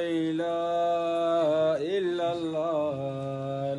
إله إلا الله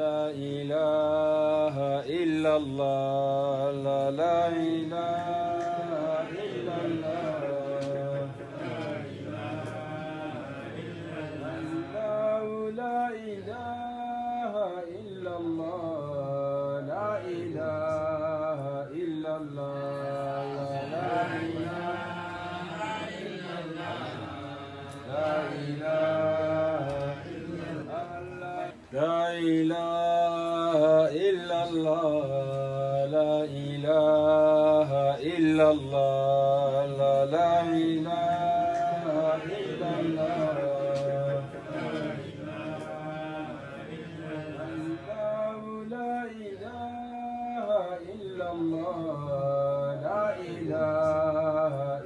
لا إله إلا الله لا إله إلا الله لا إله إلا الله لا إله إلا الله لا إله إلا الله لا إله إلا الله لا إله إلا الله لا إله إلا الله لا إله إلا الله لا إله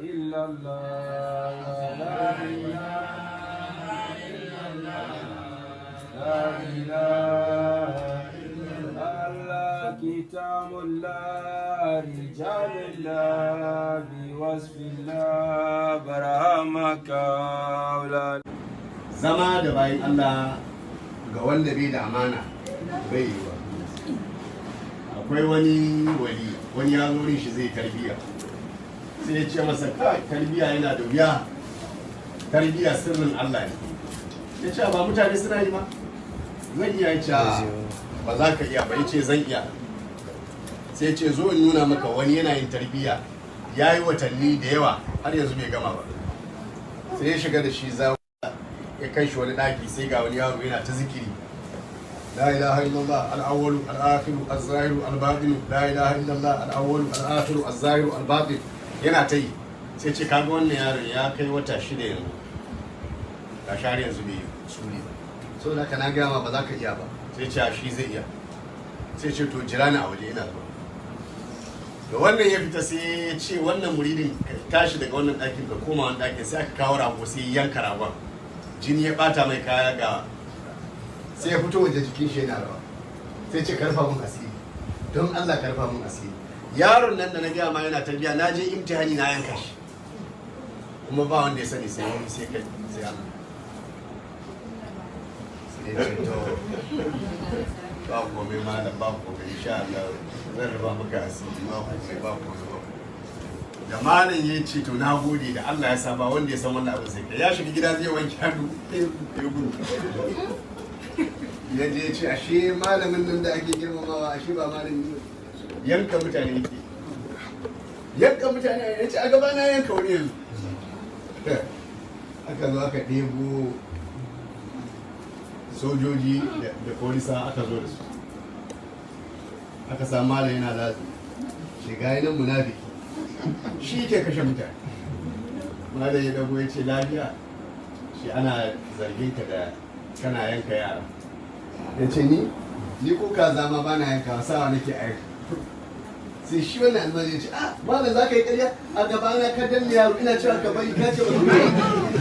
إلا الله لا إله إلا الله لا إله إلا الله كتاب الله رجال الله بوصف الله برهمك أولاد zama da bayan Allah ga wanda bai da amana bai yi wa. Akwai wani ya zo shi zai tarbiya, sai ya ce masa kai tarbiya yana da wuya, tarbiya sirrin Allah ne. Ya ce ba mutane suna yi ba, zan iya ce ba za ka iya ba, ya ce zan iya. Sai ce zo in nuna maka wani yana yin tarbiya ya yi watanni da yawa har yanzu bai gama ba. Sai ya shiga da shi za ya kai shi wani daki, sai ga wani yaro yana ta zikiri, la ilaha illallah al-awwalu al-akhiru az-zahiru al-batinu, la ilaha illallah al-awwalu al-akhiru az-zahiru al-batin, yana ta yi. Sai ce kaga wannan yaron ya kai wata 6 yanzu ga shari yanzu bai suri ba, so da kana gama ba za ka iya ba. Sai ce shi zai iya. Sai ce to jira ni a waje ina zuwa. Da wannan ya fita sai ya ce wannan muridin tashi daga wannan ɗakin ka koma wani ɗakin, sai aka kawo rago sai yanka ragon, jini ya bata mai kaya ga, sai ya fito waje jikin shi yana rawa. Sai ce karfa mun asiri, don Allah karfa mun asiri. Yaron nan da na gaya ma yana tarbiya, na je imtihani na yanka shi, kuma ba wanda ya sani sai wani sai kai sai Allah. Sai ce to ba komai malam, ba komai insha Allah zan raba maka asiri, ba komai ba komai. Da malam ya ce to na gode da Allah ya saba wanda ya san wannan abin sai kai. Ya shiga gida zai wanke hannu ya gudu, ya je ce ashe malamin nan da ake girmamawa ashe ba malami ne, yanka mutane yake, yanka mutane. Ya ce a gaba na yanka wani yanzu. Aka zo aka ɗebo sojoji da polisa aka zo da su, aka samu malam yana lazu shiga yanan munafiki, shi ke kashe mutane. Malam ya dago ya ce lafiya, shi ana zargin ka da kana yanka yara. Ya ce ni ko kaza ma ba na yanka, sawa nake aika. Sai shi wannan almajiri ya ce malam za ka yi ƙarya a gaba na ka danne yaro, ina cewa ka bari ka ce ba ka bari.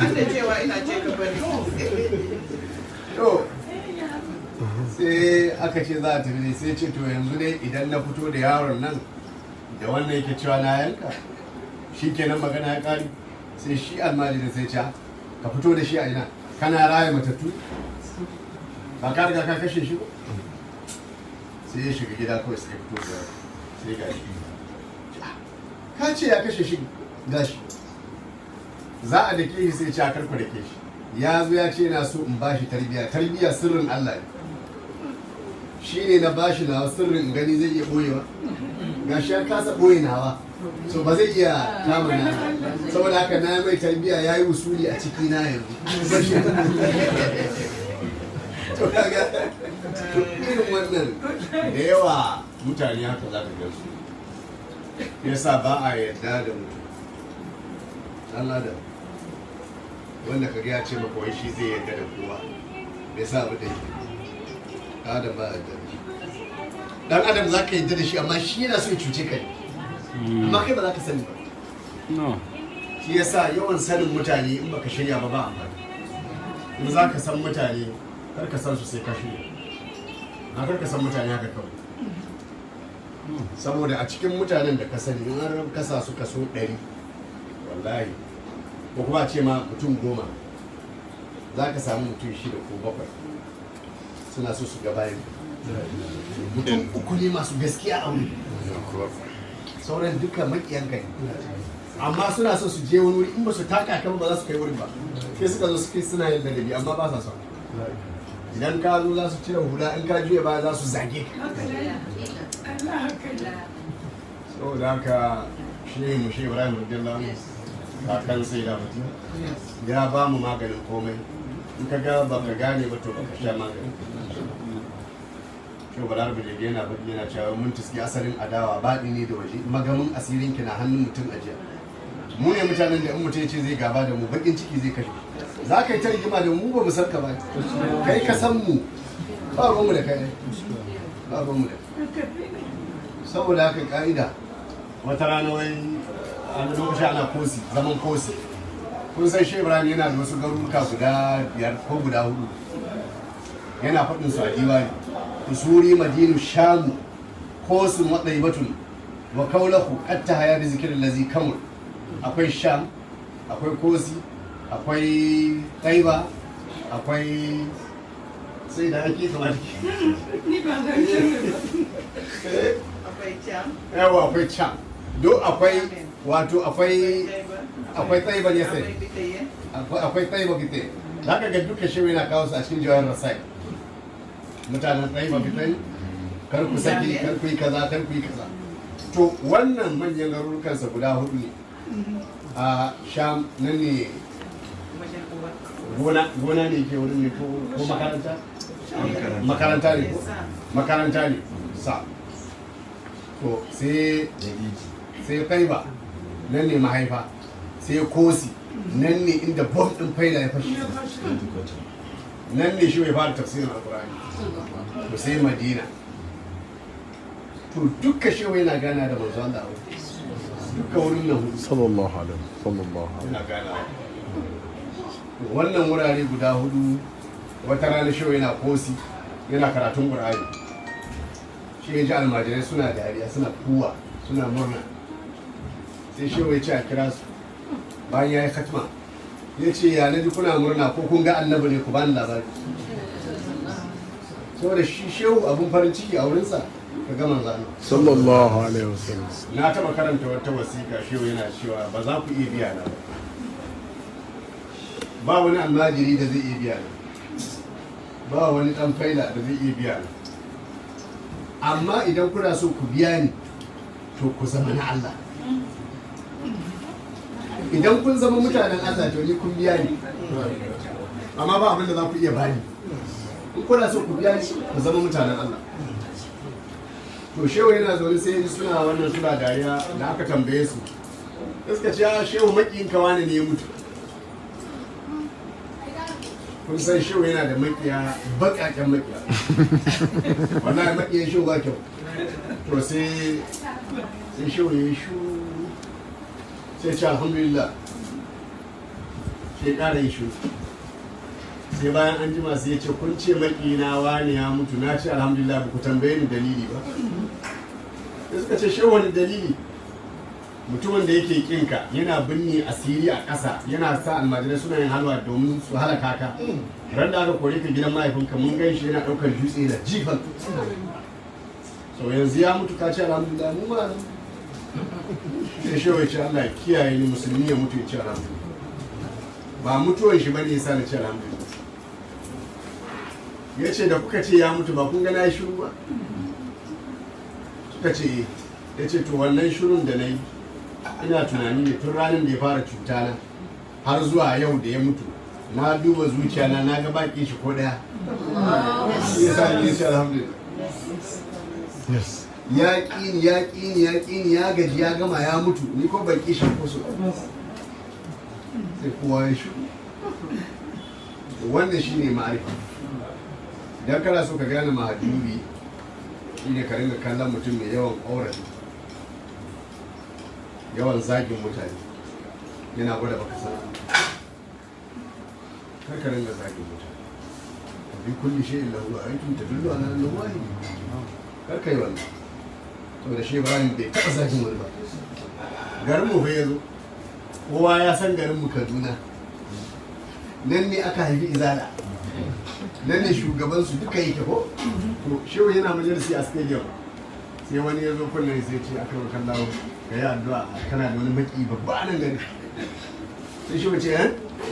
An da cewa ina ce ka bari. To sai aka ce za a tafi ne, sai ce to yanzu dai idan na fito da yaron nan da wannan yake cewa na yanka shi kenan magana ya ƙari. Sai shi almajiri sai ce ka fito da shi a ina, kana raya matattu ba ka riga ka kashe shi ba. Sai ya shiga gida kawai sai fito da sai ga shi, ka ce ya kashe shi gashi, za a dake shi sai ce a karku dake shi. Ya zo ya ce na so in bashi tarbiya sirrin Allah ne, shi ne na bashi nawa sirrin gani zai iya boyewa, gashi ya kasa boye nawa, so ba zai iya kama na, saboda haka na mai tarbiya ya yi usuli a ciki na yanzu. To kaga irin wannan da yawa mutane haka za ka gansu, yasa ba a yarda da mu Allah da wanda ka ya ce maka wai shi zai yarda da kowa, bai sa abu da yake adam ba yarda da shi. Dan adam za ka yarda da shi amma shi yana so ya cuce ka ne, amma kai ba za ka sani ba. Shi yasa yawan sanin mutane in baka shirya ba amfani. In za ka san mutane kar ka san su sai ka shirya, na kar ka san mutane haka kawai. Saboda a cikin mutanen da ka sani in an kasa su kaso 100 wallahi, ko kuma ce ma mutum 10 za ka samu mutum 6 ko 7 suna so su ga bayan mutum 3 ne masu gaskiya a wuri sauran duka makiyan kai amma suna so su je wani wuri in ba su taka kan ba za su kai wurin ba sai suka zo suke suna yin ladabi amma ba sa son idan ka zo za su cire hula in ka juya ba za su zage ka saboda haka shi mu shi Ibrahim radiyallahu anhu kakan sai da mutum ya ba mu maganin komai in ka ga baka gane ba to baka sha magani shi balar da yana faɗi yana cewa mun tiski asalin adawa baɗi ne da waje magamin asirin ki na hannun mutum ajiya mu ne mutanen da in mutum ce zai gaba da mu bakin ciki zai kashe za ka yi ta rigima da mu ba mu san ka ba kai ka san mu ba ruwanmu da kai ba ruwanmu da saboda haka ka'ida wata rana wai an lokaci ana kosi zaman kosi kun san shi Ibrahim yana da wasu garuruka guda 5 ko guda 4 yana faɗin su a diwani usuri madinu shamu kosun waɗai batun wa kaulahu ƙatta haya da zikirin lazi kamul akwai sham akwai kosi akwai ɗaiba akwai sai da ake kamar akwai can yawa akwai can duk akwai wato akwai ɗaiba ne sai akwai ɗaiba fite za ka ga duka shi yana kawo su a cikin jawar rasai mutanen ɗaiba fite kar ku saki kar ku yi kaza kar ku yi kaza to wannan manyan garurukansa guda 4 ne a sham nan ne gona ne ke wurin ne ko makaranta makaranta ne ko makaranta ne sa to sai kaiba nan ne mahaifa sai kosi nan ne inda bom din faida ya fashe nan ne shi mai fara tafsirin alkurani to sai madina to dukka shi yana gana da manzo Allah dukka wurin nan sallallahu alaihi yana gana wannan wurare guda 4 wata rana shi yana kosi yana karatun qur'ani shi ya ji almajirai suna dariya suna kuwa suna murna sai shi ya ce a kira su bayan ya yi khatma ya ce ya naji kuna murna ko kun ga annabi ne ku bani labari saboda shi shehu abun farin ciki a wurinsa ka ga manzo Allah sallallahu alaihi wasallam na taba karanta wata wasiƙa shehu yana cewa ba za ku iya biya na ba wani almajiri da zai iya biya na ba wani dan faila da zai iya biya na amma idan kuna so ku biya ni to ku zama na Allah idan kun zama mutanen Allah to ni kun biya ni amma ba abin da za ku iya bani in kuna so ku biya ni ku zama mutanen Allah to shehu yana zaune sai suna wannan suna dariya da aka tambaye su suka ce shehu makiyin kawane ne ya mutu kun san shehu yana da makiya bakaken makiya wallahi makiyan shehu ba kyau to sai shehu ya yi shu sai ce alhamdulillah sai ƙara yi shu sai bayan an jima sai ya ce kun ce makina wani ya mutu na ce alhamdulillah ba ku tambaye ni dalili ba sai suka ce shehu wani dalili mutumin da yake kinka yana binne asiri a ƙasa yana sa almajirai suna yin halwa domin su halaka ka ran da aka kore ka gidan mahaifinka mun gan shi yana ɗaukar dutse da jifan so yanzu ya mutu ka ce alhamdulillah mu ma sai shehu ya ce Allah kiyaye ni musulmi ya mutu ya ce alhamdulillah ba mutuwan shi bane yasa na ce alhamdulillah ya ce da kuka ce ya mutu ba kun ga na yi shiru ba suka ce ya ce to wannan shirun da na yi ina tunani ne tun ranar da ya fara cuta na har zuwa yau da ya mutu na duba zuciya na ga baki shi ko daya ya sa ni shi alhamdulillah ya ƙini ya gaji ya gama ya mutu ni ko ban kishi ko so sai kowa ya shi wannan shine ma'arifa idan kana so ka gane mahajubi shine ka ringa kallon mutum mai yawan ƙorafi yawan zagin mutane yana gwada baka sana kar ka ringa zagin mutane bi kulli shay'in lahu ayatun tadullu ala annahu wahid kar kai wannan saboda shi Ibrahim bai taɓa zagin wani ba garin mu bai yazo kowa ya san garin mu Kaduna nan ne aka haifi izala, nan ne shugabansu duka yake ko? To shehu yana majalisi a stadium, sai wani ya zo kullum sai ce aka kan dawo ka yi addu'a kana da wani maki babba nan gani. Sai shehu ce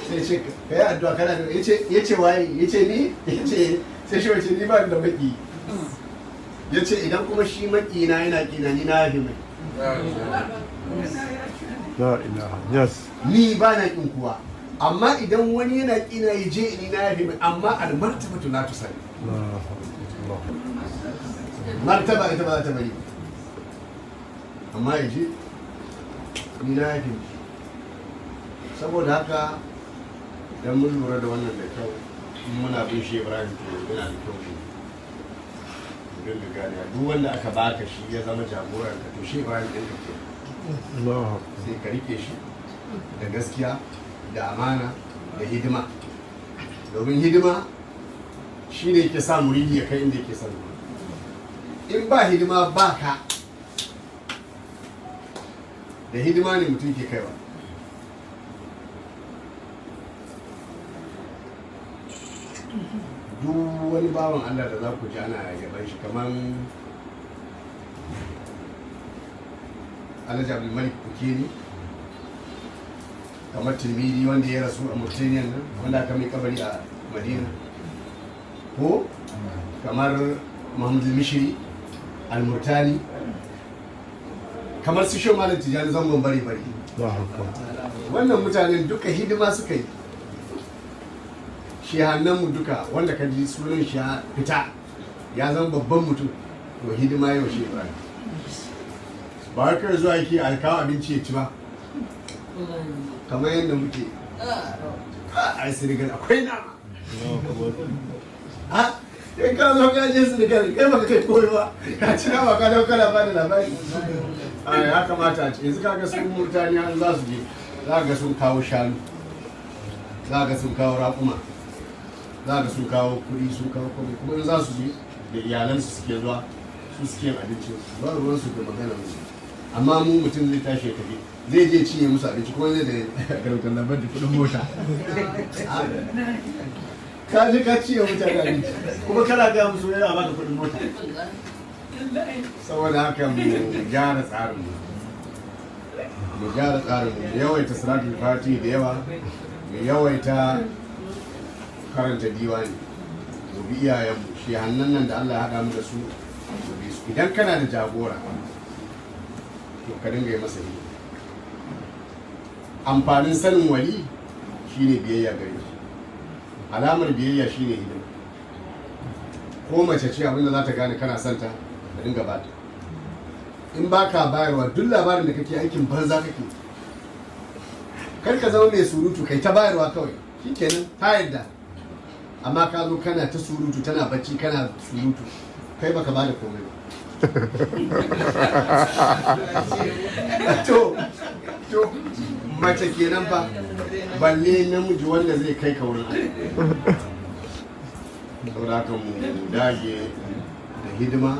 sai ce ka yi addu'a kana da ya ce waye ya ce ni ya ce sai shehu ce ni ba da maki. Ya ce idan kuma shi maki na yana kina ni na yafi mai. La ilaha. Yes. Ni ba na kin kuwa. Amma idan wani yana kina ya je ni na yafi mai, amma almartabatu la tusali. Martaba ita ba za ta bari. Amma ya je ni na yafi mai. Saboda haka idan mun lura da wannan da kyau, muna bin shi Ibrahim to yana da kyau mu dinga gane duk wanda aka baka shi ya zama jagoran ka to shi Ibrahim din ka ke. Sai ka rike shi da gaskiya da amana da hidima, domin hidima shi ne yake sa muridi ya kai inda yake son. In ba hidima ba ka, da hidima ne mutum ke kaiwa. Duk wani bawan Allah da za ku ji ana yaban shi kamar Alhaji Abdulmalik Kukeni, kamar Tilmidi wanda ya rasu a Mauritania nan wanda aka mai kabari a Madina, ko kamar Muhammad Mishiri Al-Murtani, kamar su Shehu Malam Tijjani Zangon Bari Bari. Wannan mutanen duka hidima suka yi. Shehannanmu duka wanda ka ji sunan shi ya fita ya zama babban mutum, to hidima yau shi Ibrahim. Ba kai zuwa yake alkawo abinci ya ci ba, kamar yadda muke a Senegal akwai nama. In ka zo ka je Senegal kai baka kai koyo ba, ka ci nama ka dauka labarin labari. Ya kamata a ce yanzu kaga sun Murtaniya za su je, za ga sun kawo shanu, za ga sun kawo raƙuma, za ga sun kawo kuɗi, sun kawo komai, kuma in za su je da iyalansu suke zuwa su suke abincin su ba ruwan su da magana musu. Amma mu mutum zai tashi ya tafi zai je cinye musu abinci kuma zai da garautar lambar da kuɗin mota. Ka je ka cinye mutane abinci kuma kana gaya musu yana baka kuɗin mota. Saboda haka mu gyara tsarin mu gyara tsarin mu yawaita salatul fati da yawa, mu yawaita karanta diwani, mu bi iyayenmu shi hannun nan da Allah ya haɗa mu da su mu bi su. Idan kana da jagora to ka dinga yi masa hidima. Amfanin sanin wali shine biyayya gare shi, alamar biyayya shine hidima. Ko mace ce abinda za ta gane kana santa ka dinga ba ta. In ba ka bayarwa duk labarin da kake aikin banza kake. Kar ka zama mai surutu kai ta bayarwa kawai shikenan ta yadda, amma ka zo kana ta surutu tana bacci kana surutu kai baka bada komai ba. to mace kenan ba, balle namiji wanda zai kai ka wurin. Saboda haka mu dage da hidima,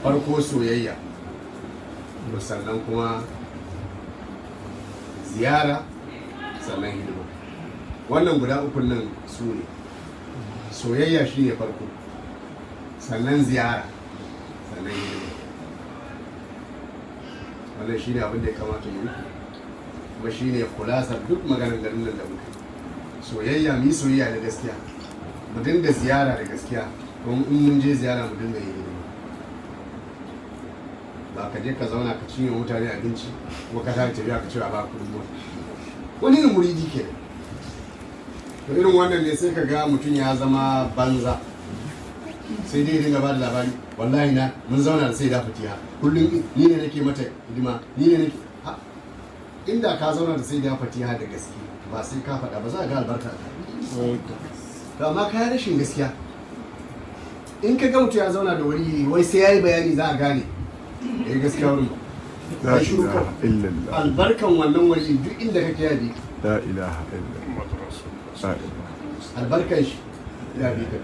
farko soyayya, sannan kuma ziyara, sannan hidima. Wannan guda ukun nan su ne. Soyayya shi ne farko, sannan ziyara, sannan hidima. Wannan shi ne abin da ya kamata mu yi, kuma shi ne kulasar duk maganar garin nan da muka. Soyayya, mu yi soyayya da gaskiya, mu dinga ziyara da gaskiya, kuma in mun je ziyara mu dinga yi hidima. Ba ka je ka zauna ka cinye mutane abinci kuma ka tafi tafiya ka ce a ba kuɗin mota. Wani irin muridi ke to irin wannan ne sai ka ga mutum ya zama banza, sai dai dinga ba da labari wallahi na mun zauna da sai da fatiha kullum ni ne nake mata hidima, ni ne nake inda ka zauna da sai da fatiha da gaske ba sai ka faɗa ba za a ga albarka to amma ka yi rashin gaskiya. In ka ga mutum ya zauna da wani wai sai ya yi bayani za a gane gaskiya wurin La ilaha illallah. albarkan wannan wani duk inda kake yabi La ilaha illallah. albarkan shi ya bi ka